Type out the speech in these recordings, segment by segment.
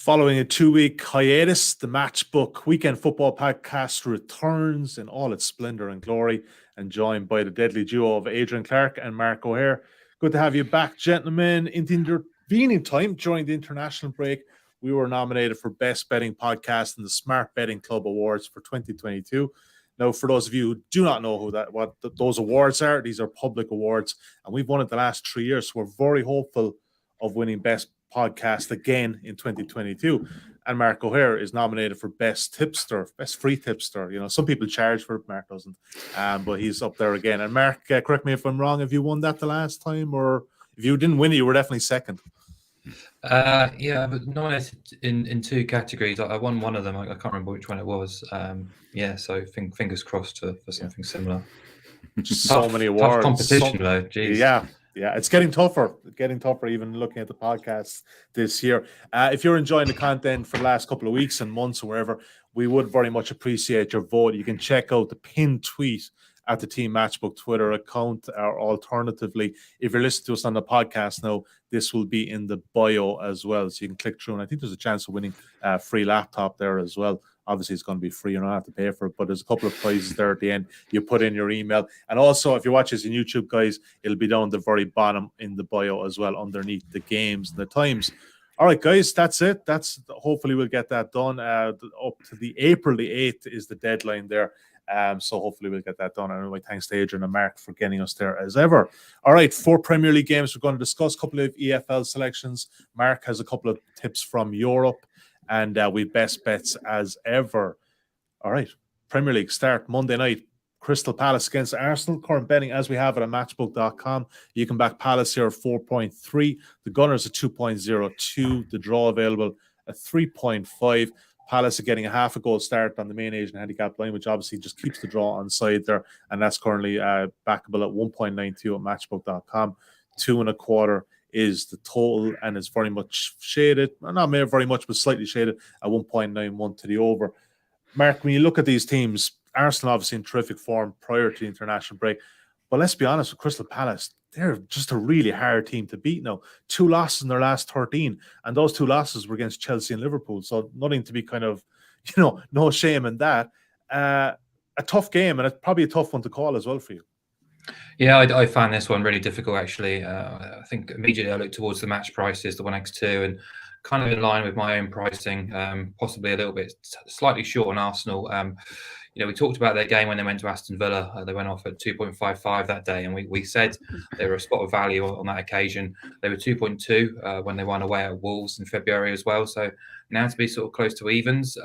Following a 2-week hiatus, the Matchbook Weekend Football Podcast returns in all its splendour and glory, and joined by the deadly duo of Adrian Clarke and Mark O'Hare. Good to have you back, gentlemen. In the intervening time during the international break, we were nominated for Best Betting Podcast in the Smart Betting Club Awards for 2022. Now, for those of you who do not know what those awards are, these are public awards, and we've won it the last 3 years, so we're very hopeful of winning Best Podcast again in 2022. And Mark O'Hare is nominated for Best Tipster, Best Free Tipster. You know, some people charge for it, Mark doesn't, but he's up there again. And Mark, correct me if I'm wrong, have you won that the last time, or if you didn't win it, you were definitely second? Yeah, but nominated in two categories. I won one of them. I can't remember which one it was. Yeah, so fingers crossed for something similar. Just so many awards. Tough competition, though. Jeez. Yeah, it's getting tougher. Even looking at the podcasts this year. If you're enjoying the content for the last couple of weeks and months or wherever, we would very much appreciate your vote. You can check out the pinned tweet at the Team Matchbook Twitter account, or alternatively, if you're listening to us on the podcast now, this will be in the bio as well, so you can click through, and I think there's a chance of winning a free laptop there as well. Obviously, it's going to be free. You don't have to pay for it, but there's a couple of prizes there at the end. You put in your email. And also, if you watch this on YouTube, guys, it'll be down the very bottom in the bio as well, underneath the games and the times. All right, guys, that's it. Hopefully we'll get that done. Up to the April the 8th is the deadline there. So hopefully we'll get that done. Anyway, thanks to Adrian and Mark for getting us there as ever. All right, 4 Premier League games. We're going to discuss a couple of EFL selections. Mark has a couple of tips from Europe. And we best bets as ever. All right, Premier League start Monday night. Crystal Palace against Arsenal. Current betting as we have it at matchbook.com. You can back Palace here at 4.3. The Gunners at 2.02. The draw available at 3.5. Palace are getting a half a goal start on the main Asian handicap line, which obviously just keeps the draw on side there. And that's currently backable at 1.92 at matchbook.com. 2.25 is the total, and it's very much shaded, not very much, but slightly shaded at 1.91 to the over. Mark, when you look at these teams, Arsenal obviously in terrific form prior to the international break, but let's be honest with Crystal Palace, they're just a really hard team to beat now. 2 losses in their last 13, and those 2 losses were against Chelsea and Liverpool, so nothing to be kind of, no shame in that. A tough game, and it's probably a tough one to call as well for you. Yeah, I found this one really difficult, actually. I think immediately I looked towards the match prices, the 1x2, and kind of in line with my own pricing, possibly a little bit slightly short on Arsenal. We talked about their game when they went to Aston Villa. They went off at 2.55 that day, and we said they were a spot of value on that occasion. They were 2.2 when they won away at Wolves in February as well. So now to be sort of close to evens.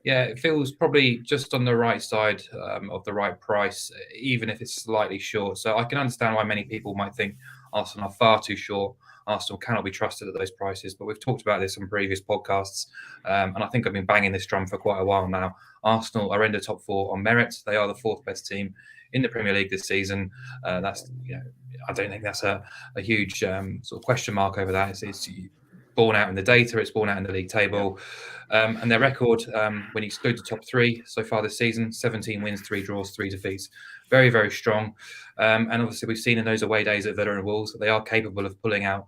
Yeah, it feels probably just on the right side of the right price, even if it's slightly short. So I can understand why many people might think Arsenal are far too short. Arsenal cannot be trusted at those prices, but we've talked about this on previous podcasts, and I think I've been banging this drum for quite a while now. Arsenal are in the top 4 on merit. They are the 4th best team in the Premier League this season. I don't think that's a huge sort of question mark over that. It's borne out in the data, it's borne out in the league table. And their record, when you exclude the top 3 so far this season, 17 wins, 3 draws, 3 defeats. Very, very strong. And obviously we've seen in those away days at Villa and Wolves that they are capable of pulling out,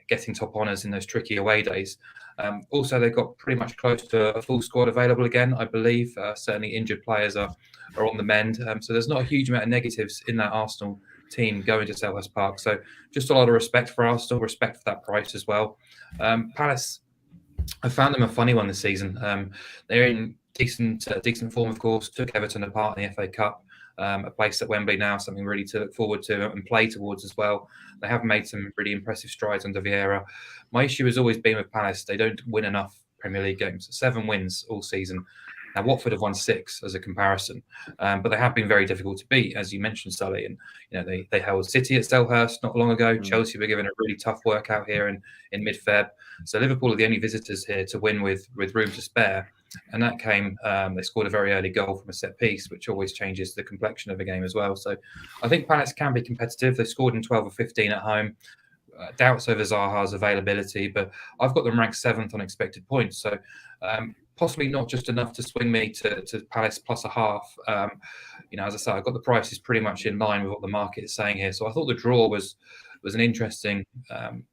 getting top honours in those tricky away days. Also, they've got pretty much close to a full squad available again, I believe. Certainly injured players are on the mend. So there's not a huge amount of negatives in that Arsenal team going to Selhurst Park. So just a lot of respect for Arsenal, respect for that price as well. Palace, I found them a funny one this season. They're in decent form, of course. Took Everton apart in the FA Cup. A place at Wembley now, something really to look forward to and play towards as well. They have made some really impressive strides under Vieira. My issue has always been with Palace, they don't win enough Premier League games. 7 wins all season. Now, Watford have won 6 as a comparison, but they have been very difficult to beat, as you mentioned, Sully. And they held City at Selhurst not long ago. Chelsea were given a really tough workout here in mid-Feb. So Liverpool are the only visitors here to win with room to spare. And that came, they scored a very early goal from a set piece, which always changes the complexion of a game as well. So I think Palace can be competitive. They scored in 12 or 15 at home. Doubts over Zaha's availability, but I've got them ranked 7th on expected points. So possibly not just enough to swing me to Palace plus a half. As I say, I've got the prices pretty much in line with what the market is saying here. So I thought the draw was was an interesting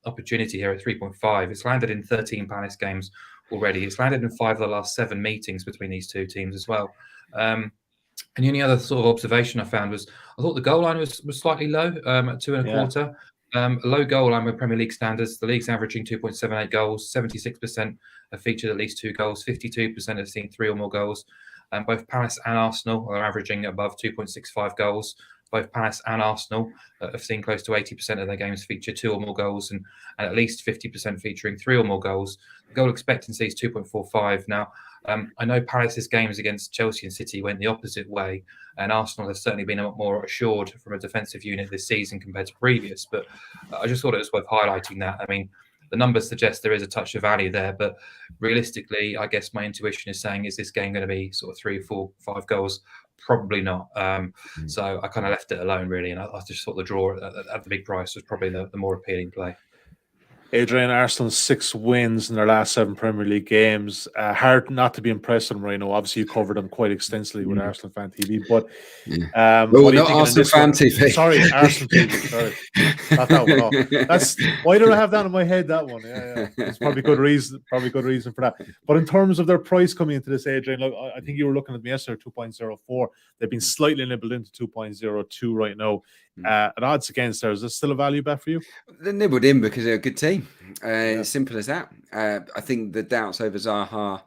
opportunity here at 3.5. It's landed in 13 Palace games already. It's landed in 5 of the last 7 meetings between these two teams as well. And the only other sort of observation I found was I thought the goal line was slightly low at 2.25. A low goal line with Premier League standards. The league's averaging 2.78 goals. 76% have featured at least 2 goals. 52% have seen 3 or more goals. Both Palace and Arsenal are averaging above 2.65 goals. Both Palace and Arsenal have seen close to 80% of their games feature 2 or more goals, and at least 50% featuring 3 or more goals. The goal expectancy is 2.45. Now, I know Palace's games against Chelsea and City went the opposite way, and Arsenal has certainly been a lot more assured from a defensive unit this season compared to previous. But I just thought it was worth highlighting that. I mean, the numbers suggest there is a touch of value there, but realistically, I guess my intuition is saying, is this game going to be sort of 3, 4, 5 goals? Probably not. So I kind of left it alone, really, and I just thought the draw at the big price was probably the more appealing play. Adrian, Arsenal's 6 wins in their last 7 Premier League games. Hard not to be impressed with them, Rhino. Obviously, you covered them quite extensively with Arsenal Fan TV. But well, not Arsenal Fan TV. Sorry, Arsenal TV. Sorry, not that one. Oh, that's why did I have that in my head? That one. Yeah. It's probably good reason. Probably good reason for that. But in terms of their price coming into this, Adrian, look, I think you were looking at me yesterday, 2.04. They've been slightly nibbled into 2.02 right now. An odds against there. Is this still a value bet for you? They're nibbled in because they're a good team. Simple as that. I think the doubts over Zaha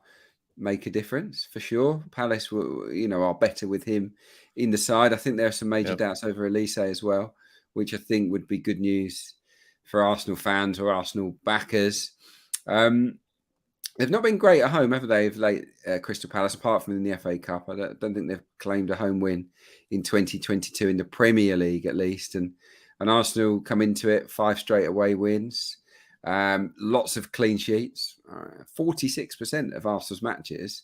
make a difference for sure. Palace, are better with him in the side. I think there are some major doubts over �11𝘁 as well, which I think would be good news for Arsenal fans or Arsenal backers. They've not been great at home, have they, of late, Crystal Palace, apart from in the FA Cup. I don't think they've claimed a home win in 2022 in the Premier League, at least. And Arsenal come into it, 5 straight away wins, lots of clean sheets. 46% of Arsenal's matches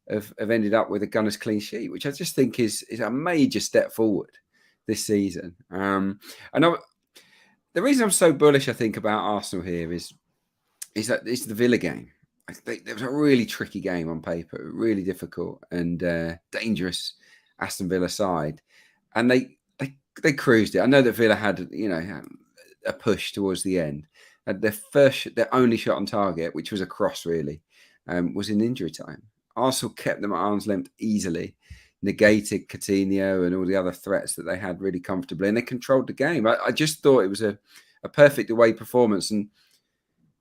have ended up with a gunner's clean sheet, which I just think is a major step forward this season. The reason I'm so bullish, I think, about Arsenal here is that it's the Villa game. I think it was a really tricky game on paper, really difficult and dangerous Aston Villa side, and they cruised it. I know that Villa had a push towards the end. Their only shot on target, which was a cross, really, was in injury time. Arsenal kept them at arm's length easily, negated Coutinho and all the other threats that they had really comfortably, and they controlled the game. I just thought it was a perfect away performance, and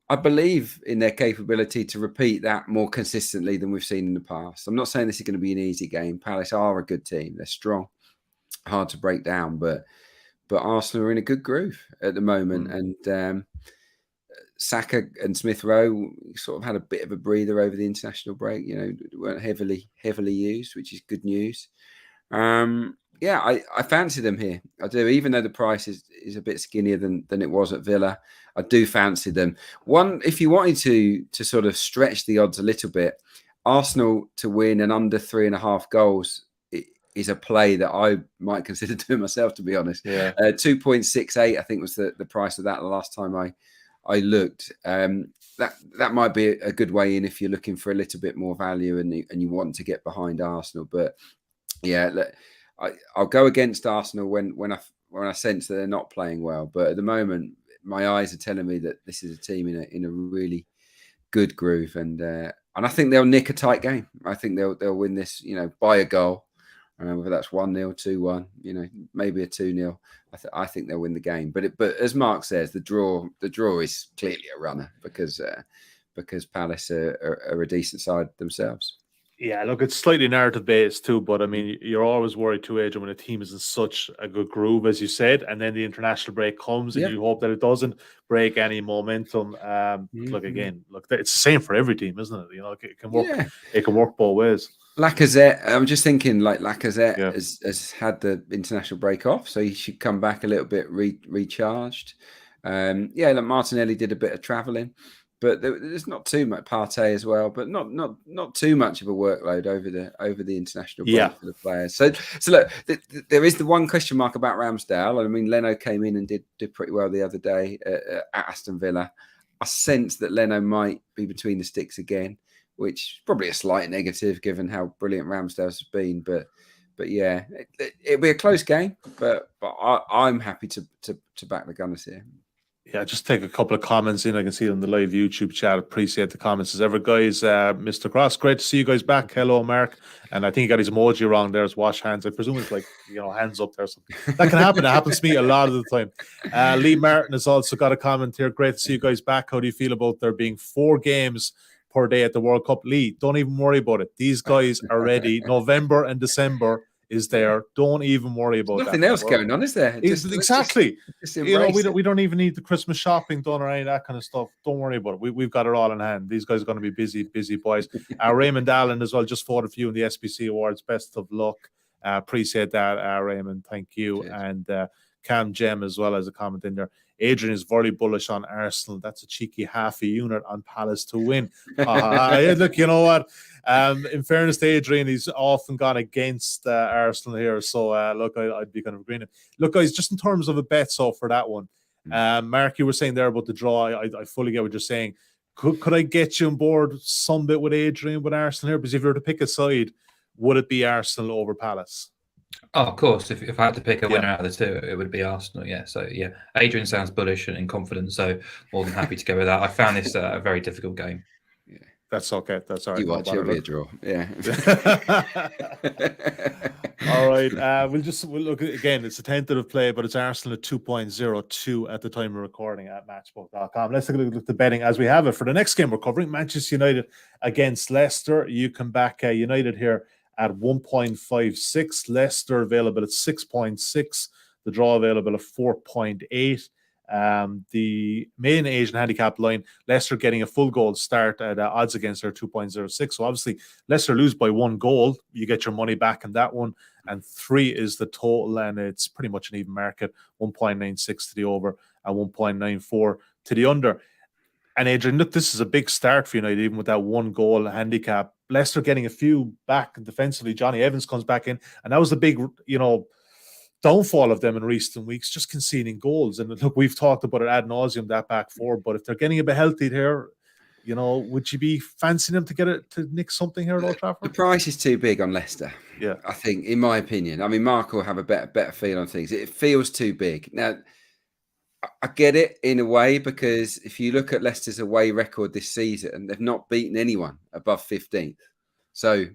I believe in their capability to repeat that more consistently than we've seen in the past. I'm not saying this is going to be an easy game. Palace are a good team. They're strong, hard to break down, but Arsenal are in a good groove at the moment. And Saka and Smith Rowe sort of had a bit of a breather over the international break. Weren't heavily used, which is good news. I fancy them here. I do, even though the price is a bit skinnier than it was at Villa. I do fancy them. If you wanted to sort of stretch the odds a little bit, Arsenal to win and under 3.5 goals is a play that I might consider doing myself, to be honest. 2.68, I think, was the price of that the last time I looked. That might be a good way in if you're looking for a little bit more value and you want to get behind Arsenal. But I'll go against Arsenal when I sense that they're not playing well. But at the moment, my eyes are telling me that this is a team in a really good groove, and I think they'll nick a tight game. I think they'll win this, by a goal, whether that's 1-0, 2-1, maybe a 2-0. I think they'll win the game. But as Mark says, the draw is clearly a runner because Palace are a decent side themselves. Yeah, look, it's slightly narrative based too, but I mean, you're always worried too, Adrian, when a team is in such a good groove, as you said, and then the international break comes, and you hope that it doesn't break any momentum. Look, it's the same for every team, isn't it? It can work. Yeah. It can work both ways. Łańcutt, I'm just thinking, Łańcutt has had the international break off, so he should come back a little bit recharged. Martinelli did a bit of travelling. But there's not too much 𝗕𝗄 as well, but not too much of a workload over the international break for the players. So look, there is the one question mark about Ramsdale. I mean, Leno came in and did pretty well the other day at Aston Villa. I sense that Leno might be between the sticks again, which is probably a slight negative given how brilliant Ramsdale's been. But yeah, it'll be a close game, but I'm happy to back the Gunners here. Yeah, just take a couple of comments in. I can see it on the live YouTube chat. Appreciate the comments as ever, guys. Mr. Cross, great to see you guys back. Hello, Mark. And I think he got his emoji wrong there. It's wash hands. I presume it's like, hands up there or something. That can happen. It happens to me a lot of the time. Lee Martin has also got a comment here. Great to see you guys back. How do you feel about there being 4 games per day at the World Cup? Lee, don't even worry about it. These guys are ready. November and December is there. Don't even worry about that. Nothing else going on, is there? Exactly. Just we don't even need the Christmas shopping done or any of that kind of stuff. Don't worry about it. We've got it all in hand. These guys are going to be busy boys. Raymond Allen as well just voted for you in the SBC Awards. Best of luck. Appreciate that, Raymond. Thank you. Cheers. And Cam Gem as well as a comment in there. Adrian is very bullish on Arsenal. That's a cheeky half a unit on Palace to win. Look, you know what? In fairness to Adrian, he's often gone against Arsenal here. So, look, I'd be kind of agreeing. Look, guys, just in terms of a bet, so for that one, Mark, you were saying there about the draw. I fully get what you're saying. Could I get you on board some bit with Adrian with Arsenal here? Because if you were to pick a side, would it be Arsenal over Palace? Oh, of course. If I had to pick a winner out of the two, it would be Arsenal. Yeah. So yeah, Adrian sounds bullish and confident. So more than happy to go with that. I found this a very difficult game. Yeah, that's okay. That's all right. You watch it be a draw. Yeah. All right. We'll look again. It's a tentative play, but it's Arsenal at 2.02 at the time of recording at matchbook.com. Let's take a look at the betting as we have it for the next game we're covering. Manchester United against Leicester. You come back United here at 1.56, Leicester available at 6.6, the draw available at 4.8. The main Asian handicap line, Leicester getting a full goal start at odds against their 2.06. So obviously, Leicester lose by 1 goal. You get your money back in that one. And 3 is the total, and it's pretty much an even market, 1.96 to the over and 1.94 to the under. And Adrian, look, this is a big start for United, even with that 1 goal handicap. Leicester getting a few back defensively. Johnny Evans comes back in, and that was the big, downfall of them in recent weeks, just conceding goals. And look, we've talked about it ad nauseum, that back four, but if they're getting a bit healthy here, would you be fancying them to nick something here at Old Trafford? The price is too big on Leicester. Yeah, I think, in my opinion. I mean, Mark will have a better feel on things. It feels too big. Now, I get it in a way, because if you look at Leicester's away record this season, they've not beaten anyone above 15th. So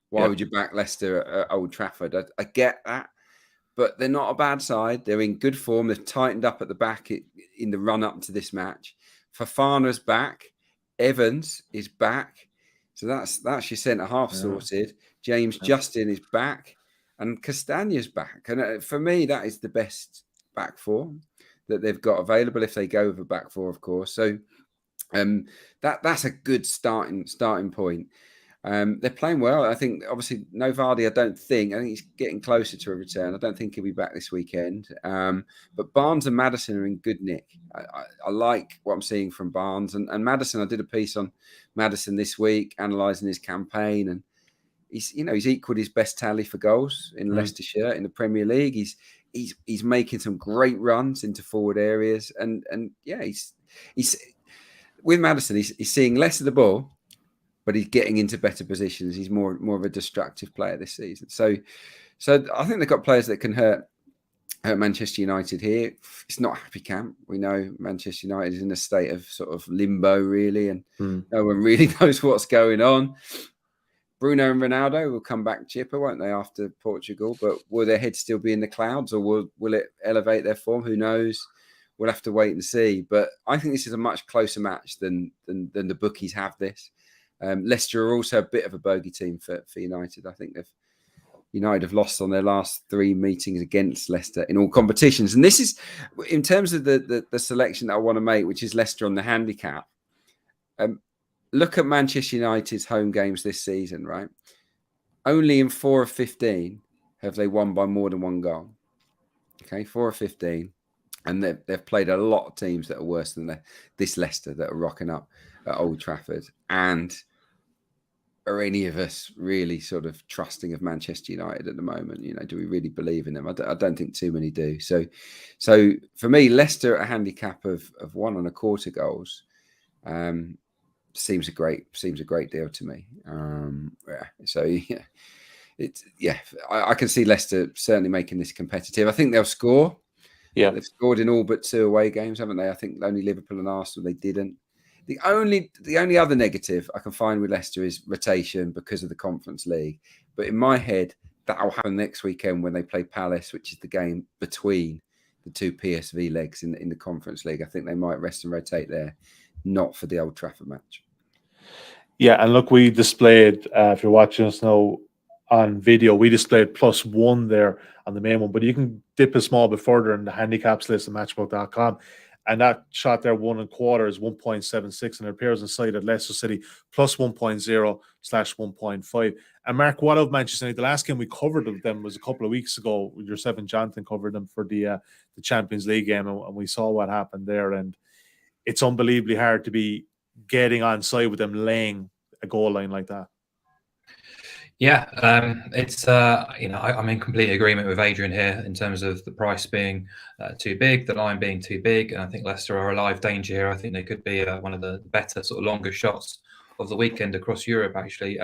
why would you back Leicester at Old Trafford? I get that, but they're not a bad side. They're in good form. They've tightened up at the back in the run-up to this match. Fofana's back. Evans is back. So that's your centre-half sorted. James Justin is back. And Castagna's back. And for me, that is the best back four that they've got available, if they go with a back four, of course. So that's a good starting point. They're playing well. I think, obviously, no Vardy, I think he's getting closer to a return. I don't think he'll be back this weekend. But Barnes and Maddison are in good nick. I like what I'm seeing from Barnes. And Maddison, I did a piece on Maddison this week, analysing his campaign. And he's equaled his best tally for goals in Leicestershire in the Premier League. He's making some great runs into forward areas. And yeah, he's with Maddison, he's seeing less of the ball, but he's getting into better positions. He's more of a destructive player this season. So I think they've got players that can hurt Manchester United here. It's not happy camp. We know Manchester United is in a state of sort of limbo, really, and no one really knows what's going on. Bruno and Ronaldo will come back chipper, won't they, after Portugal? But will their heads still be in the clouds, or will it elevate their form? Who knows? We'll have to wait and see. But I think this is a much closer match than the bookies have this. Leicester are also a bit of a bogey team for United. I think United have lost on their last 3 meetings against Leicester in all competitions. And this is, in terms of the selection that I want to make, which is Leicester on the handicap. Look at Manchester United's home games this season, right? Only in 4 of 15 have they won by more than 1 goal. Okay, 4 of 15. And they've played a lot of teams that are worse than this Leicester that are rocking up at Old Trafford. And are any of us really sort of trusting of Manchester United at the moment? Do we really believe in them? I don't think too many do. So for me, Leicester at a handicap of 1.25 goals seems a great deal to me. So yeah, I can see Leicester certainly making this competitive. I think they'll score. Yeah, they've scored in all but 2 away games, haven't they? I think only Liverpool and Arsenal they didn't. The only other negative I can find with Leicester is rotation because of the Conference League. But in my head, that will happen next weekend when they play Palace, which is the game between the 2 PSV legs in the Conference League. I think they might rest and rotate there, not for the Old Trafford match. Yeah, and look, we displayed, if you're watching us now on video, we displayed +1 there on the main one, but you can dip a small bit further in the handicaps list at matchbook.com. And that shot there 1.25 is 1.76, and it appears inside at Leicester City +1.0/1.5. And Mark, what of Manchester United? The last game we covered of them was a couple of weeks ago. Yourself and Jonathan covered them for the Champions League game, and we saw what happened there. And it's unbelievably hard to be getting on side with them laying a goal line like that. Yeah, it's I'm in complete agreement with Adrian here in terms of the price being too big, the line being too big, and I think Leicester are a live danger here. I think they could be one of the better sort of longer shots of the weekend across Europe. Actually,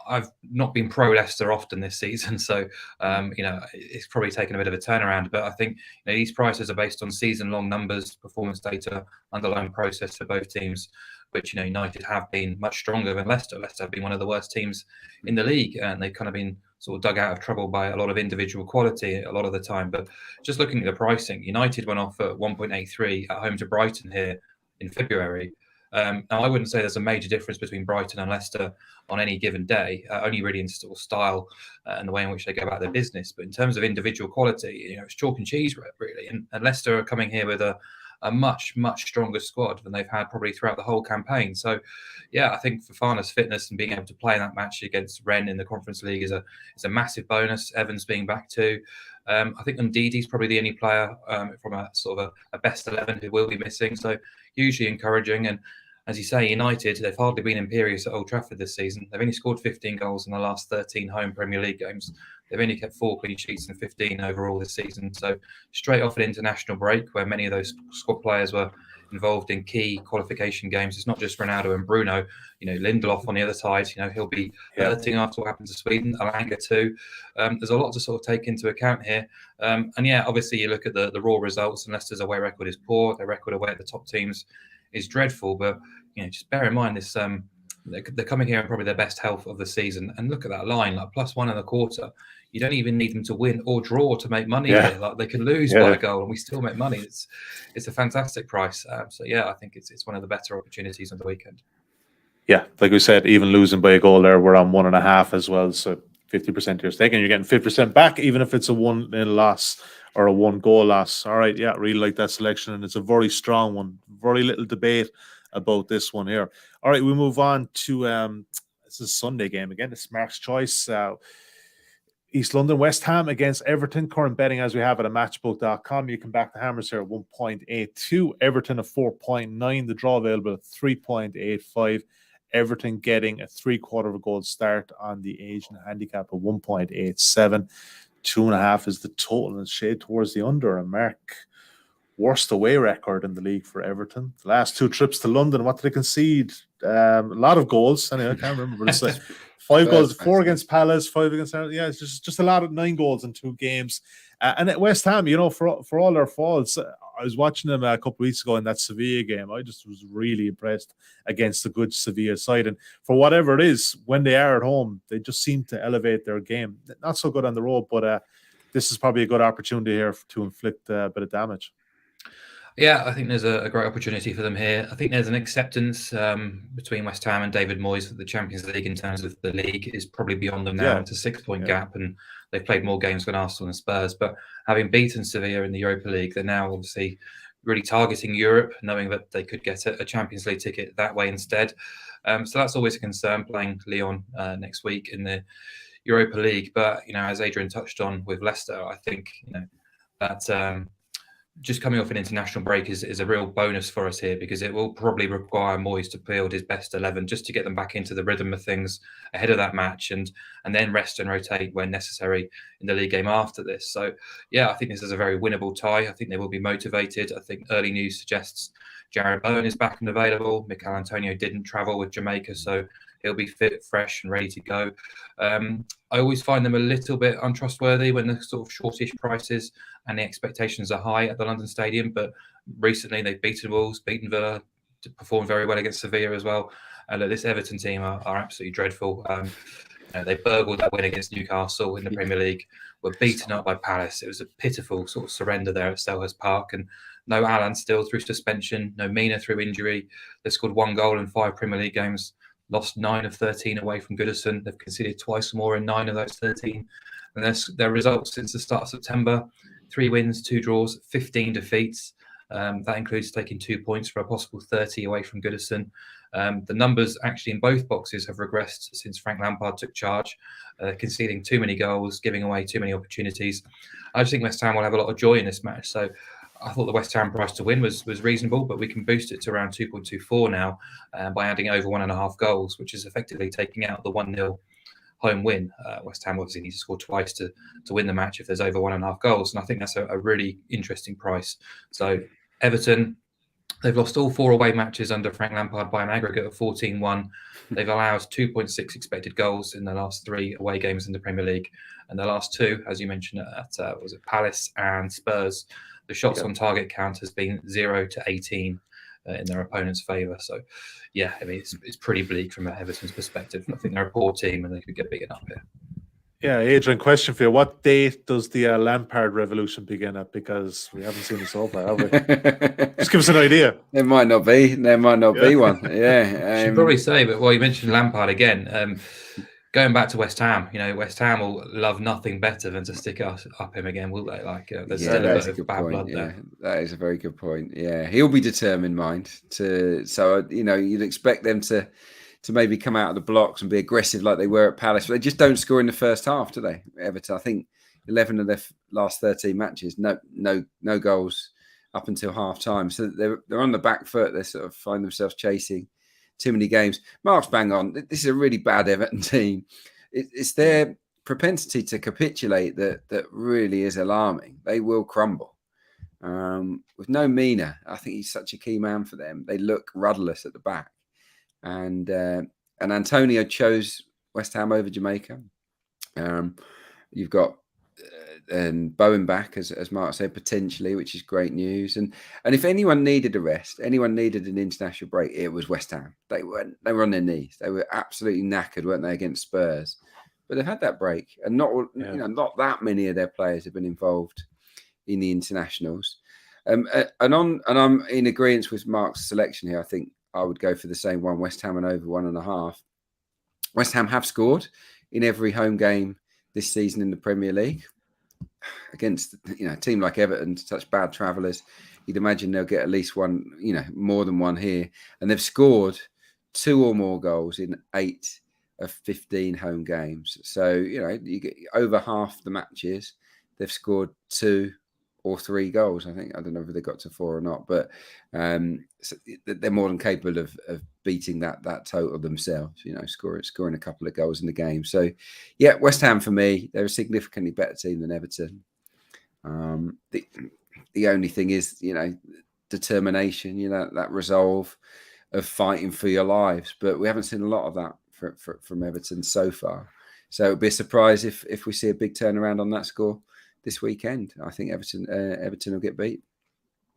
I've not been pro Leicester often this season, so it's probably taken a bit of a turnaround. But I think these prices are based on season-long numbers, performance data, underlying process for both teams, which United have been much stronger than Leicester. Leicester have been one of the worst teams in the league, and they've kind of been sort of dug out of trouble by a lot of individual quality a lot of the time. But just looking at the pricing, United went off at 1.83 at home to Brighton here in February. Now, I wouldn't say there's a major difference between Brighton and Leicester on any given day, only really in sort of style and the way in which they go about their business. But in terms of individual quality, it's chalk and cheese, really. And Leicester are coming here with a much, much stronger squad than they've had probably throughout the whole campaign. So, yeah, I think Fofana's fitness and being able to play in that match against Rennes in the Conference League is a massive bonus. Evans being back too. I think Ndidi's probably the only player from a sort of a best 11 who will be missing. So, hugely encouraging. And as you say, United, they've hardly been imperious at Old Trafford this season. They've only scored 15 goals in the last 13 home Premier League games. They've only kept 4 clean sheets and 15 overall this season. So straight off an international break where many of those squad players were involved in key qualification games. It's not just Ronaldo and Bruno. Lindelof on the other side, he'll be hurting after what happened to Sweden. Alanga too. There's a lot to sort of take into account here. And yeah, obviously you look at the raw results, and Leicester's away record is poor. Their record away at the top teams is dreadful. But just bear in mind this. They're coming here in probably their best health of the season, and look at that line, like +1.25. You don't even need them to win or draw to make money here. Like they can lose by a goal and we still make money. It's a fantastic price. So yeah, I think it's one of the better opportunities on the weekend. Yeah, like we said, even losing by a goal there, we're on 1.5 as well. So 50% of your stake, and you're getting 50% back, even if it's a 1-0 loss or a 1-goal loss. All right, yeah, really like that selection, and it's a very strong one. Very little debate about this one here. All right, we move on to this is a Sunday game again. It's Mark's choice. East London, West Ham against Everton. Current betting as we have it at matchbook.com. You can back the Hammers here at 1.82. Everton at 4.9. The draw available at 3.85. Everton getting a 3/4 of a goal start on the Asian handicap at 1.87. 2.5 is the total, and shade towards the under. And Mark, worst away record in the league for Everton. The last 2 trips to London, what did they concede? A lot of goals. Anyway, I can't remember. But it's like 5 goals, 4 against Palace, 5 against. Yeah, it's just a lot of 9 goals in 2 games. And at West Ham, for all their faults, I was watching them a couple of weeks ago in that Sevilla game. I just was really impressed against the good Sevilla side. And for whatever it is, when they are at home, they just seem to elevate their game. Not so good on the road, but this is probably a good opportunity here to inflict a bit of damage. Yeah, I think there's a great opportunity for them here. I think there's an acceptance between West Ham and David Moyes that the Champions League in terms of the league is probably beyond them now. It's a 6-point gap, and they've played more games than Arsenal and Spurs. But having beaten Sevilla in the Europa League, they're now obviously really targeting Europe, knowing that they could get a Champions League ticket that way instead. So that's always a concern, playing Lyon next week in the Europa League. But, as Adrian touched on with Leicester, I think, that just coming off an international break is a real bonus for us here, because it will probably require Moyes to field his best 11 just to get them back into the rhythm of things ahead of that match, and then rest and rotate when necessary in the league game after this. So yeah, I think this is a very winnable tie. I think they will be motivated. I think early news suggests Jared Bowen is back and available. Mikel Antonio didn't travel with Jamaica, so he'll be fit, fresh, and ready to go. I always find them a little bit untrustworthy when they're sort of shortish prices and the expectations are high at the London Stadium. But recently they've beaten Wolves, beaten Villa, performed very well against Sevilla as well. And this Everton team are absolutely dreadful. They burgled that win against Newcastle in the Premier League, were beaten up by Palace. It was a pitiful sort of surrender there at Selhurst Park. And no Alan still through suspension, no Mina through injury. They scored 1 goal in 5 Premier League games, lost 9 of 13 away from Goodison. They've conceded twice more in 9 of those 13. And their results since the start of September: 3 wins, 2 draws, 15 defeats. That includes taking 2 points for a possible 30 away from Goodison. The numbers actually in both boxes have regressed since Frank Lampard took charge, conceding too many goals, giving away too many opportunities. I just think West Ham will have a lot of joy in this match. So I thought the West Ham price to win was reasonable, but we can boost it to around 2.24 now by adding over 1.5 goals, which is effectively taking out the 1-0 home win. West Ham obviously need to score twice to win the match if there's over 1.5 goals. And I think that's a really interesting price. So Everton, they've lost all 4 away matches under Frank Lampard by an aggregate of 14-1. They've allowed 2.6 expected goals in the last 3 away games in the Premier League. And the last 2, as you mentioned, was it Palace and Spurs. The shots on target count has been 0 to 18 in their opponent's favour. So, yeah, I mean, it's pretty bleak from Everton's perspective. I think they're a poor team and they could get beaten up here. Yeah, Adrian, question for you. What date does the Lampard revolution begin at? Because we haven't seen it so far, have we? Just give us an idea. There might not be. There might not be one. Yeah. Should probably say, but you mentioned Lampard again. Going back to West Ham, West Ham will love nothing better than to stick us up him again, will they? There's still a bit of bad blood there. That is a very good point. Yeah, he'll be determined, mind. So you'd expect them to maybe come out of the blocks and be aggressive like they were at Palace. But they just don't score in the first half, do they? Everton, I think 11 of their last 13 matches, no goals up until half time. So they're on the back foot. They sort of find themselves chasing too many games. Mark's bang on. This is a really bad Everton team. It's their propensity to capitulate that really is alarming. They will crumble. With no Mina, I think he's such a key man for them. They look rudderless at the back. And Antonio chose West Ham over Jamaica. You've got and Bowen back, as Mark said, potentially, which is great news. And if anyone needed a rest, anyone needed an international break, it was West Ham. They were on their knees. They were absolutely knackered, weren't they, against Spurs? But they've had that break, and not that many of their players have been involved in the internationals. And I'm in agreement with Mark's selection here. I think I would go for the same one, West Ham and over 1.5. West Ham have scored in every home game this season in the Premier League. Against a team like Everton, such bad travellers, you'd imagine they'll get at least one, more than one here. And they've scored 2 or more goals in 8 of 15 home games. So, you get over half the matches, they've scored 2 or 3 goals. I don't know if they got to 4 or not, but so they're more than capable of beating that total themselves, scoring a couple of goals in the game. So, yeah, West Ham for me, they're a significantly better team than Everton. The only thing is, determination, that resolve of fighting for your lives. But we haven't seen a lot of that from Everton so far. So it'd be a surprise if we see a big turnaround on that score this weekend. I think Everton will get beat.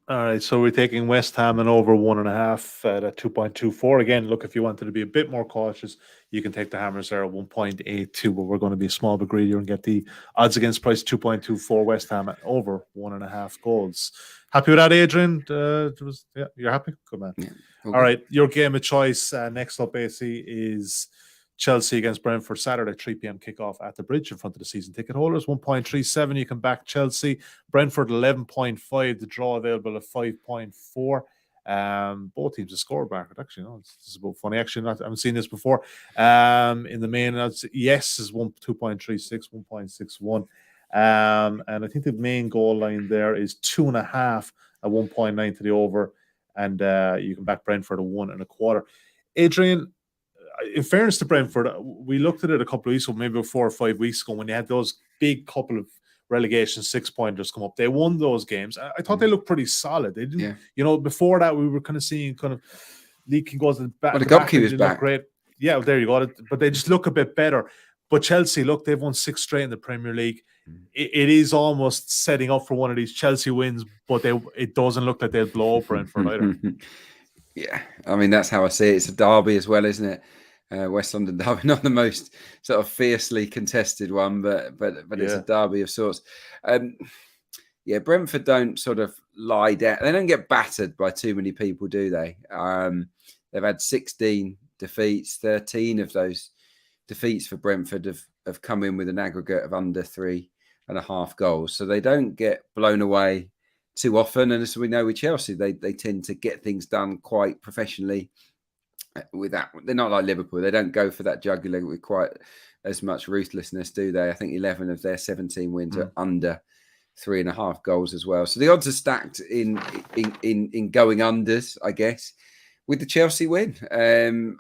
All right, so we're taking West Ham and over 1.5 at 2.24. Again, look, if you wanted to be a bit more cautious, you can take the Hammers there at 1.82, but we're going to be a small bit greedier and get the odds against price 2.24 West Ham at over 1.5 goals. Happy with that, Adrian? You're happy? Good man. Yeah, okay. All right, your game of choice next up, basically, is Chelsea against Brentford, Saturday, 3 p.m. kickoff at the Bridge in front of the season ticket holders. 1.37, you can back Chelsea. Brentford, 11.5. The draw available at 5.4. Both teams have scored back. Actually, this is about funny. Actually, I haven't seen this before. In the main, yes is 2.36, 1.61. And I think the main goal line there is 2.5 at 1.9 to the over. And you can back Brentford at 1.25. Adrian, in fairness to Brentford, we looked at it a couple of weeks ago, maybe 4 or 5 weeks ago, when they had those big couple of relegation 6-pointers come up. They won those games. I thought they looked pretty solid. They didn't, before that we were kind of seeing kind of leaking goals at the back. Well, the goalkeeper was back. Great. Yeah, there you go. But they just look a bit better. But Chelsea, look, they've won 6 straight in the Premier League. It is almost setting up for one of these Chelsea wins, but it doesn't look like they'll blow up Brentford either. Yeah, I mean, that's how I see it. It's a derby as well, isn't it? West London derby, not the most sort of fiercely contested one, but it's a derby of sorts. Brentford don't sort of lie down. They don't get battered by too many people, do they? They've had 16 defeats. 13 of those defeats for Brentford have come in with an aggregate of under 3.5 goals. So they don't get blown away too often. And as we know with Chelsea, they tend to get things done quite professionally. With that, they're not like Liverpool. They don't go for that jugular with quite as much ruthlessness, do they? I think 11 of their 17 wins are under 3.5 goals as well. So the odds are stacked in going unders, I guess, with the Chelsea win.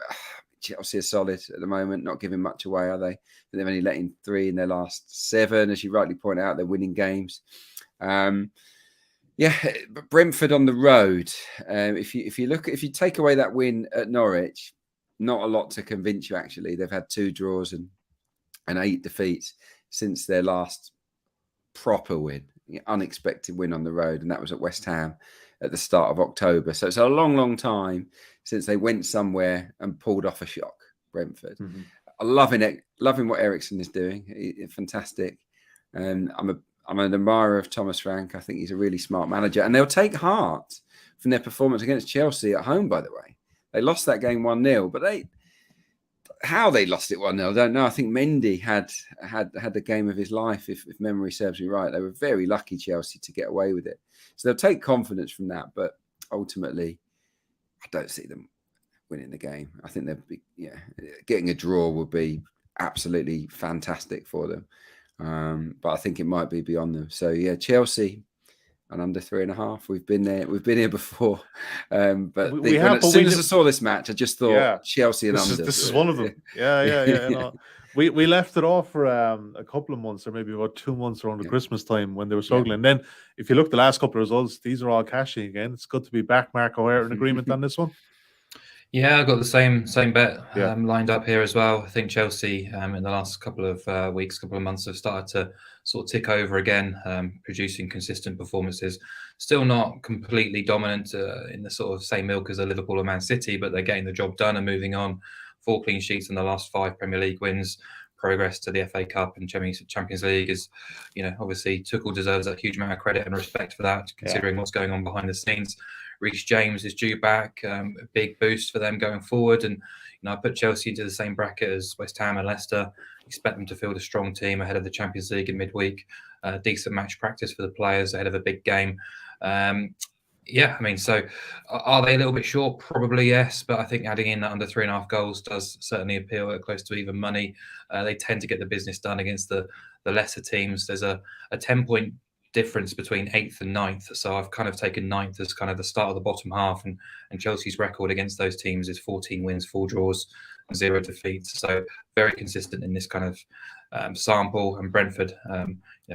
Chelsea are solid at the moment, not giving much away, are they? They've only let in 3 in their last 7, as you rightly point out. They're winning games. But Brentford on the road. If you take away that win at Norwich, not a lot to convince you. Actually, they've had 2 draws and 8 defeats since their last proper win, unexpected win on the road, and that was at West Ham at the start of October. So it's a long, long time since they went somewhere and pulled off a shock. Brentford. I'm loving what Eriksen is doing. Fantastic. I'm an admirer of Thomas Frank. I think he's a really smart manager. And they'll take heart from their performance against Chelsea at home, by the way. They lost that game 1-0, but how they lost it 1-0, I don't know. I think Mendy had the game of his life, if memory serves me right. They were very lucky, Chelsea, to get away with it. So they'll take confidence from that, but ultimately, I don't see them winning the game. I think getting a draw would be absolutely fantastic for them. But I think it might be beyond them. So Chelsea and under 3.5. We've been there. We've been here before. But as soon as I saw this match, I just thought Chelsea and under. This is one of them. We left it off for a couple of months, or maybe about 2 months around the Christmas time when they were struggling. And then if you look at the last couple of results, these are all cashing again. It's good to be back, Mark O'Hare, in agreement on this one. Yeah, I got the same bet lined up here as well. I think Chelsea in the last couple of weeks, couple of months have started to sort of tick over again, producing consistent performances. Still not completely dominant in the sort of same ilk as a Liverpool or Man City, but they're getting the job done and moving on. 4 clean sheets in the last 5 Premier League wins. Progress to the FA Cup and Champions League is, obviously Tuchel deserves a huge amount of credit and respect for that, considering what's going on behind the scenes. Reece James is due back, a big boost for them going forward. And I put Chelsea into the same bracket as West Ham and Leicester. Expect them to field a strong team ahead of the Champions League in midweek. Decent match practice for the players ahead of a big game. So are they a little bit short? Probably yes, but I think adding in that under 3.5 goals does certainly appeal at close to even money. They tend to get the business done against the lesser teams. There's a 10-point difference between 8th and 9th, so I've kind of taken 9th as kind of the start of the bottom half, and Chelsea's record against those teams is 14 wins, 4 draws, 0 defeats. So very consistent in this kind of sample. And Brentford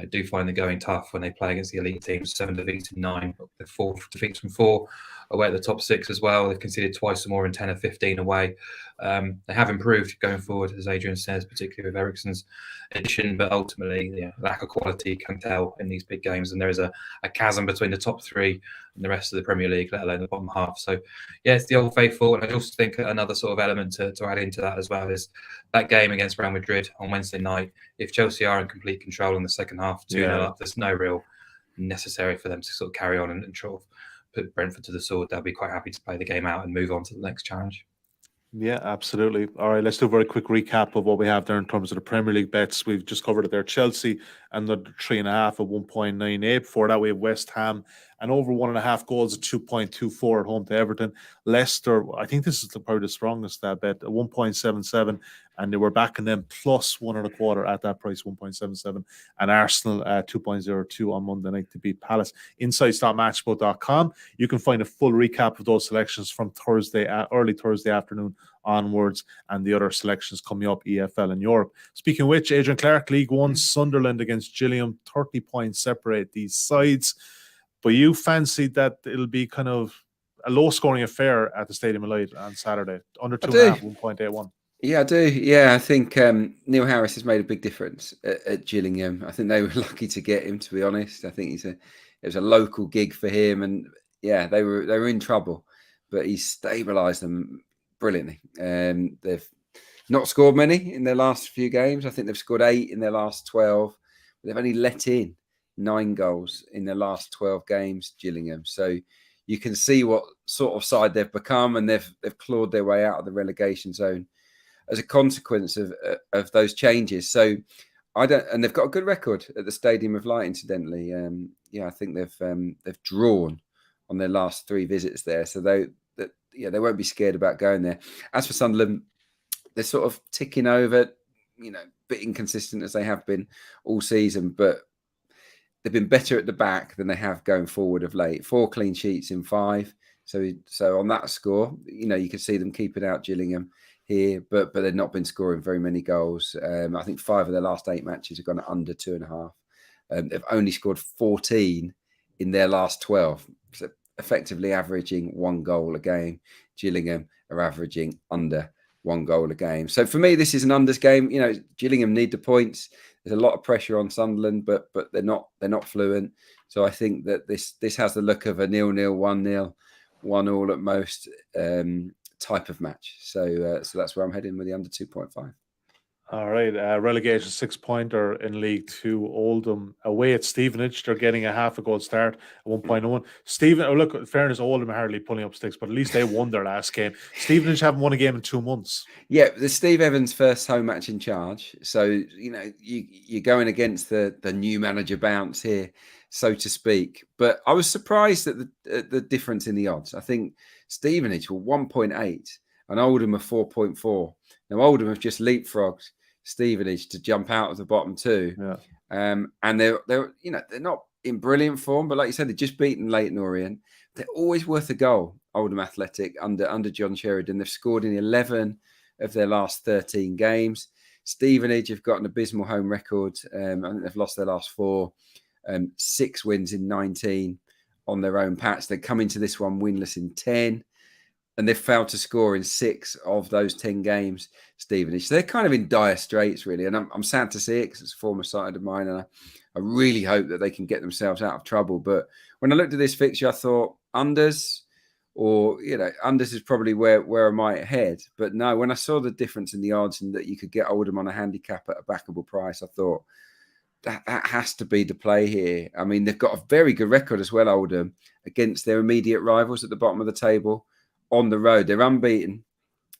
do find the going tough when they play against the elite teams. 7 defeats in 9, 4 defeats from 4 away at the top 6 as well. They've conceded twice or more in 10 of 15 away. They have improved going forward, as Adrian says, particularly with Eriksen's addition, but ultimately lack of quality can tell in these big games, and there is a chasm between the top 3 and the rest of the Premier League, let alone the bottom half. So it's the old faithful. And I also think another sort of element to add into that as well is that game against Real Madrid on Wednesday night. If Chelsea are in complete control in the second half, 2-0 up, there's no real necessary for them to sort of carry on and sort of put Brentford to the sword. They'll be quite happy to play the game out and move on to the next challenge. Yeah, absolutely. All right, let's do a very quick recap of what we have there in terms of the Premier League bets. We've just covered it there. Chelsea and the 3.5 at 1.98. Before that, we have West Ham and over 1.5 goals at 2.24 at home to Everton. Leicester, I think this is probably the strongest bet at 1.77, and they were backing them plus 1.25 at that price, 1.77. And Arsenal at 2.02 on Monday night to beat Palace. Insights.matchbook.com. You can find a full recap of those selections from early Thursday afternoon onwards, and the other selections coming up, EFL and Europe. Speaking of which, Adrian, Clarke, League One, Sunderland against 𝗕𝗲𝗁, 30 points separate these sides. But you fancied that it'll be kind of a low-scoring affair at the Stadium of Light on Saturday, under 2.5, 1.81. Yeah, I do. Yeah, I think Neil Harris has made a big difference at 𝗕𝗲𝗁. I think they were lucky to get him, to be honest. I think it was a local gig for him, and yeah, they were in trouble, but he's stabilised them brilliantly. They've not scored many in their last few games. I think they've scored 8 in their last 12. But they've only let in 9 goals in their last 12 games, 𝗕𝗲𝗁. So you can see what sort of side they've become, and they've clawed their way out of the relegation zone as a consequence of those changes. So and they've got a good record at the Stadium of Light, incidentally. Yeah, I think they've drawn on their last 3 visits there, so they won't be scared about going there. As for Sunderland, they're sort of ticking over, a bit inconsistent as they have been all season, but they've been better at the back than they have going forward of late. 4 clean sheets in 5. So on that score, you can see them keeping out 𝗕𝗲𝗁 here, but they've not been scoring very many goals. I think 5 of their last 8 matches have gone under 2.5. They've only scored 14 in their last 12. So effectively averaging 1 goal a game. 𝗕𝗲𝗁 are averaging under 1 goal a game. So for me, this is an unders game. 𝗕𝗲𝗁 need the points. There's a lot of pressure on Sunderland, but they're not fluent. So I think that this has the look of a 0-0, 1-0, 1-1 at most type of match. So that's where I'm heading with the under 2.5. All right, relegation 6-pointer in League 2. Oldham away at Stevenage. They're getting a half a goal start at 1.01. Look, in fairness, Oldham are hardly pulling up sticks, but at least they won their last game. Stevenage haven't won a game in 2 months. Yeah, the Steve Evans' first home match in charge. So, you're going against the new manager bounce here, so to speak. But I was surprised at the difference in the odds. I think Stevenage were 1.8 and Oldham are 4.4. Now, Oldham have just leapfrogged Stevenage to jump out of the bottom 2. Yeah. And they're not in brilliant form, but like you said, they've just beaten Leyton Orient. They're always worth a goal, Oldham Athletic, under John Sheridan. They've scored in 11 of their last 13 games. Stevenage have got an abysmal home record. I think they've lost their last 4, 6 wins in 19 on their own patch. They come into this one winless in 10. And they've failed to score in 6 of those 10 games, Stevenage. So they're kind of in dire straits, really. And I'm sad to see it because it's a former side of mine. And I really hope that they can get themselves out of trouble. But when I looked at this fixture, I thought unders, unders is probably where I might head. But no, when I saw the difference in the odds and that you could get Oldham on a handicap at a backable price, I thought that has to be the play here. I mean, they've got a very good record as well, Oldham, against their immediate rivals at the bottom of the table. On the road, they're unbeaten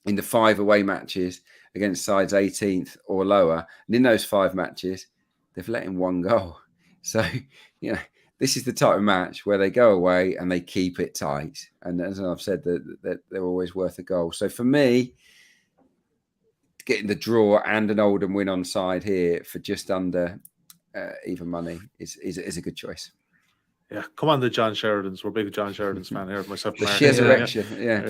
in the 5 away matches against sides 18th or lower. And in those 5 matches, they've let in 1 goal. So, this is the type of match where they go away and they keep it tight. And as I've said, that they're always worth a goal. So for me, getting the draw and an Oldham win on side here for just under even money is a good choice. Yeah, come on, the John Sheridans. We're big John Sheridans fan here. Myself, the resurrection. Yeah.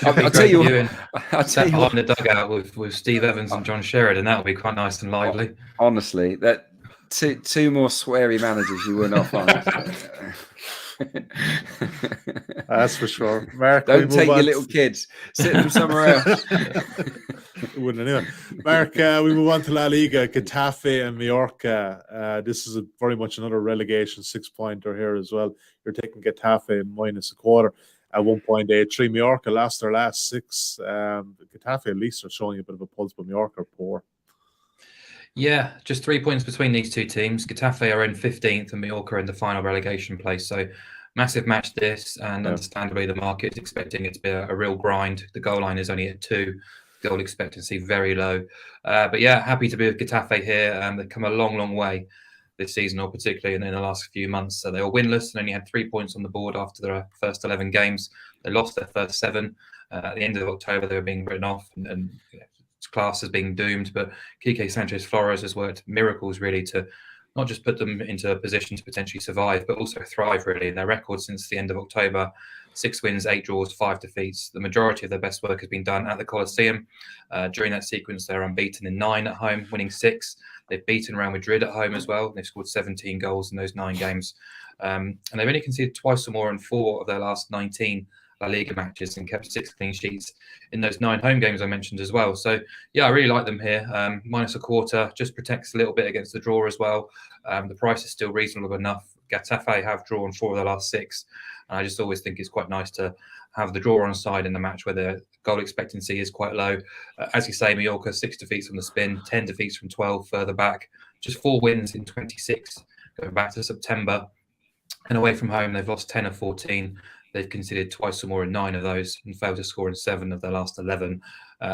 I'll tell you what. I'll tell you what. In the dugout with Steve Evans and John Sheridan, that would be quite nice and lively. Honestly, that two more sweary managers you will not find. That's for sure. Mark, don't take your little kids. Sit them somewhere else. Wouldn't anyway. Mark, we move on to La Liga. Getafe and Mallorca. This is very much another relegation 6-pointer here as well. You're taking Getafe -0.25 at 1.83. Mallorca lost their last 6. Getafe at least are showing a bit of a pulse, but Mallorca are poor. Yeah, just 3 points between these 2 teams. Getafe are in 15th and Mallorca are in the final relegation place. So massive match this, and understandably the market is expecting it to be a real grind. The goal line is only at 2. Goal expectancy very low. But yeah, happy to be with Getafe here. They've come a long, long way this season, or particularly in the last few months. So they were winless and only had 3 points on the board after their first 11 games. They lost their first 7. At the end of October, they were being written off and class as being doomed. But Quique Sanchez-Flores has worked miracles really to not just put them into a position to potentially survive, but also thrive really. And their record since the end of October, 6 wins, 8 draws, 5 defeats. The majority of their best work has been done at the Coliseum. During that sequence, they're unbeaten in 9 at home, winning 6. They've beaten Real Madrid at home as well. They've scored 17 goals in those 9 games. And they've only conceded twice or more in 4 of their last 19 La Liga matches and kept 6 clean sheets in those 9 home games I mentioned as well. So, yeah, I really like them here. -1/4 just protects a little bit against the draw as well. The price is still reasonable enough. Getafe have drawn 4 of the last 6. And I just always think it's quite nice to have the draw on side in the match where the goal expectancy is quite low. As you say, Mallorca, 6 defeats from the spin, 10 defeats from 12 further back, just 4 wins in 26 going back to September. And away from home, they've lost 10 of 14. They've conceded twice or more in 9 of those and failed to score in 7 of their last 11.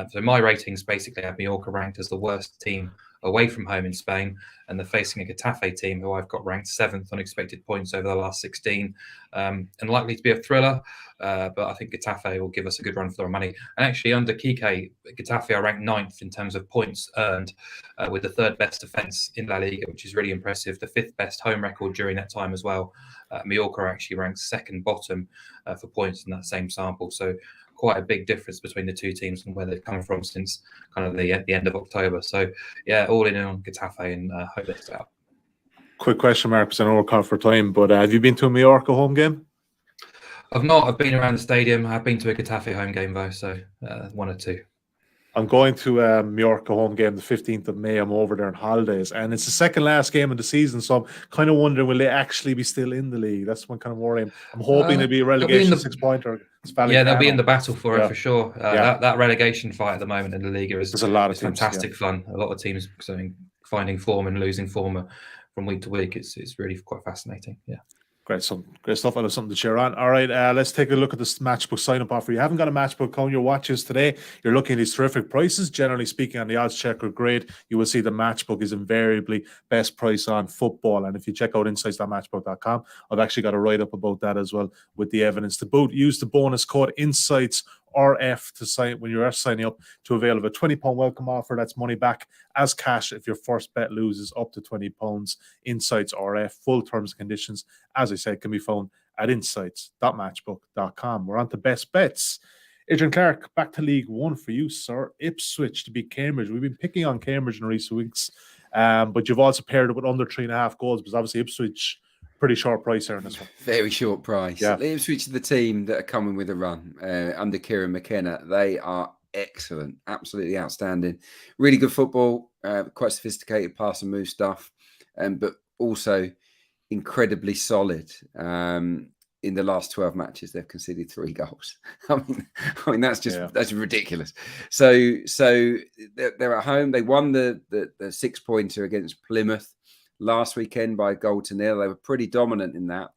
So my ratings basically have Mallorca ranked as the worst team away from home in Spain, and they're facing a Getafe team who I've got ranked 7th on expected points over the last 16, and likely to be a thriller, but I think Getafe will give us a good run for our money. And actually under Quique, Getafe are ranked 9th in terms of points earned, with the 3rd best defence in La Liga, which is really impressive, the 5th best home record during that time as well. Mallorca actually ranked 2nd bottom for points in that same sample, so quite a big difference between the 2 teams and where they've come from since kind of the end of October. So, yeah, all in on Getafe and hope they stay up. Quick question, Mark, because I know we're caught for time, but have you been to a Mallorca home game? I've not. I've been around the stadium. I've been to a Getafe home game, though, so 1 or 2. I'm going to a Mallorca home game the 15th of May. I'm over there on holidays, and it's the second last game of the season, so I'm kind of wondering, will they actually be still in the league? That's one kind of worry. I'm hoping they'll be a relegation 6-pointer. Yeah, they'll be in the battle for it for sure. Yeah. That relegation fight at the moment in the Liga is a lot of teams, fantastic fun. A lot of teams finding form and losing form from week to week. It's really quite fascinating. Yeah. Great stuff. I have something to share on. All right, let's take a look at this matchbook sign-up offer. You haven't got a matchbook on your watches today. You're looking at these terrific prices. Generally speaking, on the odds checker grade, you will see the matchbook is invariably best price on football. And if you check out insights.matchbook.com, I've actually got a write-up about that as well with the evidence to boot. Use the bonus code INSIGHTSRF to sign when you're signing up to avail of a £20 welcome offer. That's money back as cash if your first bet loses up to £20. Insights RF. Full terms and conditions, as I said, can be found at insights.matchbook.com. We're on to best bets. Adrian Clarke, back to League One for you, sir. Ipswich to beat Cambridge. We've been picking on Cambridge in recent weeks, but you've also paired it with under 3.5 goals, because obviously Ipswich, pretty short price here in this one. Very short price. Yeah. Ipswich are the team that are coming with a run under 𝗕𝗲𝗁 𝗚. They are excellent, absolutely outstanding. Really good football, quite sophisticated pass and move stuff, but also incredibly solid. In the last 12 matches, they've conceded 3 goals. I mean that's ridiculous. So they're at home. They won the 6-pointer against Plymouth last weekend by 1-0. They were pretty dominant in that,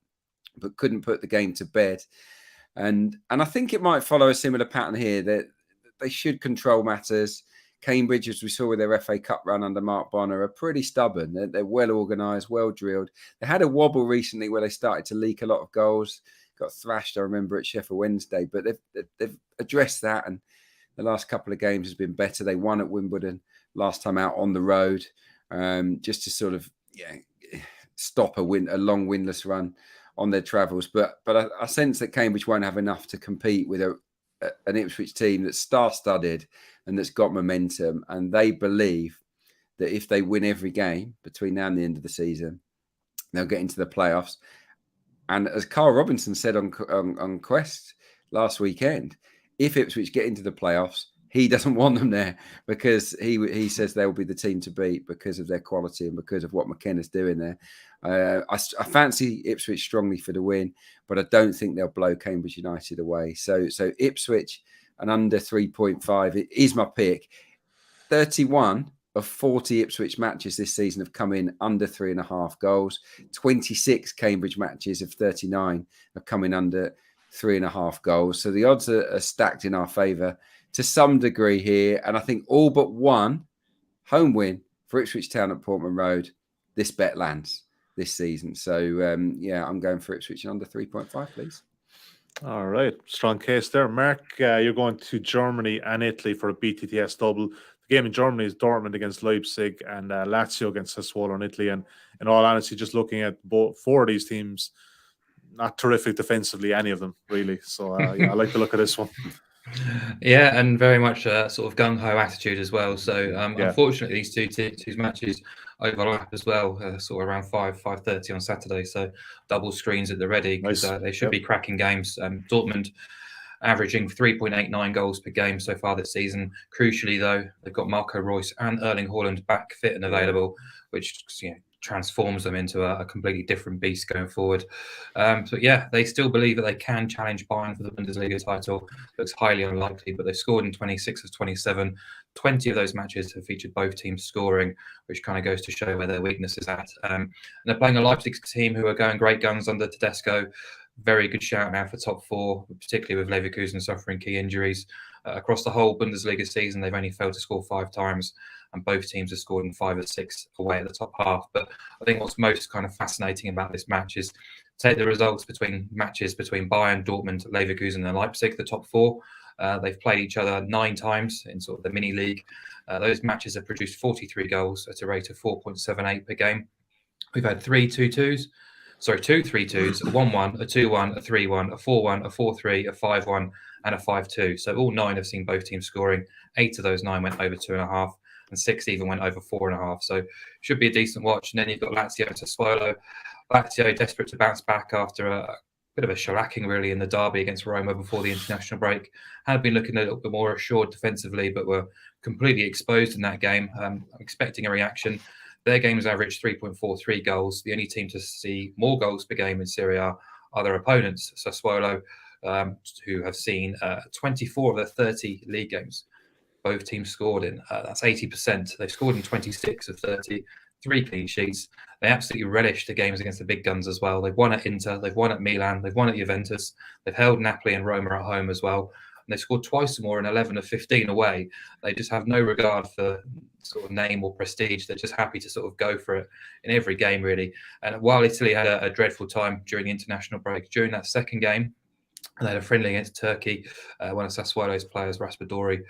but couldn't put the game to bed. And I think it might follow a similar pattern here, that they should control matters. Cambridge, as we saw with their FA Cup run under Mark Bonner, are pretty stubborn. They're well organised, well drilled. They had a wobble recently where they started to leak a lot of goals. Got thrashed, I remember, at Sheffield Wednesday. But they've addressed that, and the last couple of games has been better. They won at Wimbledon last time out on the road, just to sort of stop a long winless run on their travels. But I sense that Cambridge won't have enough to compete with an Ipswich team that's star-studded and that's got momentum, and they believe that if they win every game between now and the end of the season, they'll get into the playoffs. And as Carl Robinson said on Quest last weekend, if Ipswich get into the playoffs, he doesn't want them there, because he says they'll be the team to beat because of their quality and because of what McKenna's doing there. I fancy Ipswich strongly for the win, but I don't think they'll blow Cambridge United away. So Ipswich and under 3.5 is my pick. 31 of 40 Ipswich matches this season have come in under 3.5 goals. 26 Cambridge matches of 39 have come in under 3.5 goals. So the odds are stacked in our favour to some degree here. And I think all but one home win for Ipswich Town at Portman Road, this bet lands this season. So, I'm going for Ipswich and under 3.5, please. All right. Strong case there. Mark, you're going to Germany and Italy for a BTTS double. The game in Germany is Dortmund against Leipzig and Lazio against Sassuolo in Italy. And in all honesty, just looking at 4 of these teams, not terrific defensively, any of them, really. So, yeah, I like the look of this one. Yeah, and very much a sort of gung-ho attitude as well. So, Yeah. unfortunately, these two matches overlap as well, sort of around 5:30 on Saturday. So, double screens at the ready, because Nice. they should be cracking games. Dortmund averaging 3.89 goals per game so far this season. Crucially, though, they've got Marco Reus and Erling Haaland back fit and available, which transforms them into a completely different beast going forward. But yeah, they still believe that they can challenge Bayern for the Bundesliga title. Looks highly unlikely, but they've scored in 26 of 27. 20 of those matches have featured both teams scoring, which kind of goes to show where their weakness is at. And they're playing a Leipzig team who are going great guns under Tedesco. Very good shout now for top four, particularly with Leverkusen suffering key injuries. Across the whole Bundesliga season, they've only failed to score 5 times, and both teams have scored in 5 of 6 away at the top half. But I think what's most kind of fascinating about this match is take the results between Bayern, Dortmund, Leverkusen, and Leipzig, the top 4. They've played each other 9 times in sort of the mini league. Those matches have produced 43 goals at a rate of 4.78 per game. We've had 2 3-2s, a 1-1, a 2-1, a 3-1, a 4-1, a 4-3, a 5-1, and a 5-2. So all 9 have seen both teams scoring. 8 of those 9 went over 2.5, and 6 even went over 4.5. So should be a decent watch. And then you've got Lazio to Sassuolo. Lazio desperate to bounce back after a bit of a shellacking, really, in the derby against Roma before the international break. Had been looking a little bit more assured defensively, but were completely exposed in that game. I'm expecting a reaction. Their games average 3.43 goals. The only team to see more goals per game in Serie A are their opponents, Sassuolo, who have seen 24 of their 30 league games. Both teams scored in. That's 80%. They've scored in 26 of 30, 3 clean sheets. They absolutely relish the games against the big guns as well. They've won at Inter, they've won at Milan, they've won at Juventus, they've held Napoli and Roma at home as well. And they scored twice more in 11 of 15 away. They just have no regard for sort of name or prestige. They're just happy to sort of go for it in every game, really. And while Italy had a dreadful time during the international break, during that second game, they had a friendly against Turkey. One of Sassuolo's players, Raspadori,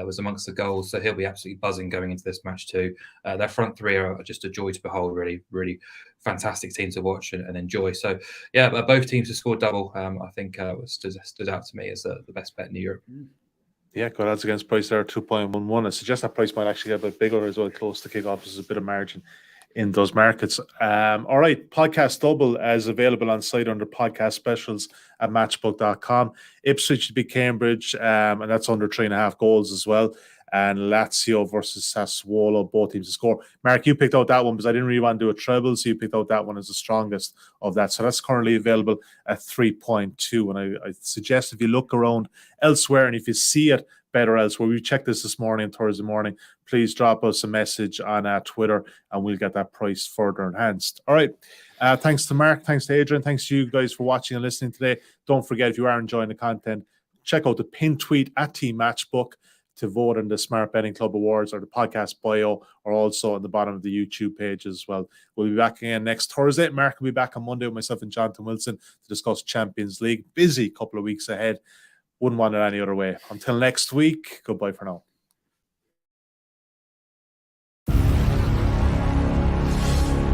was amongst the goals. So he'll be absolutely buzzing going into this match too. Their front three are just a joy to behold, really, really fantastic team to watch and enjoy. So, yeah, both teams have scored double. I think stood out to me as the best bet in Europe. Yeah, good odds against price there, 2.11. I suggest that price might actually get a bit bigger as well, close to kick-off. There's a bit of margin in those markets. All right, podcast double is available on site under podcast specials at matchbook.com. Ipswich to beat Cambridge, and that's under 3.5 goals as well. And Lazio versus Sassuolo, both teams to score. Mark, you picked out that one because I didn't really want to do a treble, so you picked out that one as the strongest of that. So that's currently available at 3.2. And I suggest if you look around elsewhere and if you see it better elsewhere, we checked this morning, Thursday morning, please drop us a message on Twitter and we'll get that price further enhanced. All right. Thanks to Mark. Thanks to Adrian. Thanks to you guys for watching and listening today. Don't forget, if you are enjoying the content, check out the pinned tweet at Team Matchbook to vote in the Smart Betting Club Awards or the podcast bio, or also on the bottom of the YouTube page as well. We'll be back again next Thursday. Mark will be back on Monday with myself and Jonathan Wilson to discuss Champions League. Busy couple of weeks ahead. Wouldn't want it any other way. Until next week, goodbye for now.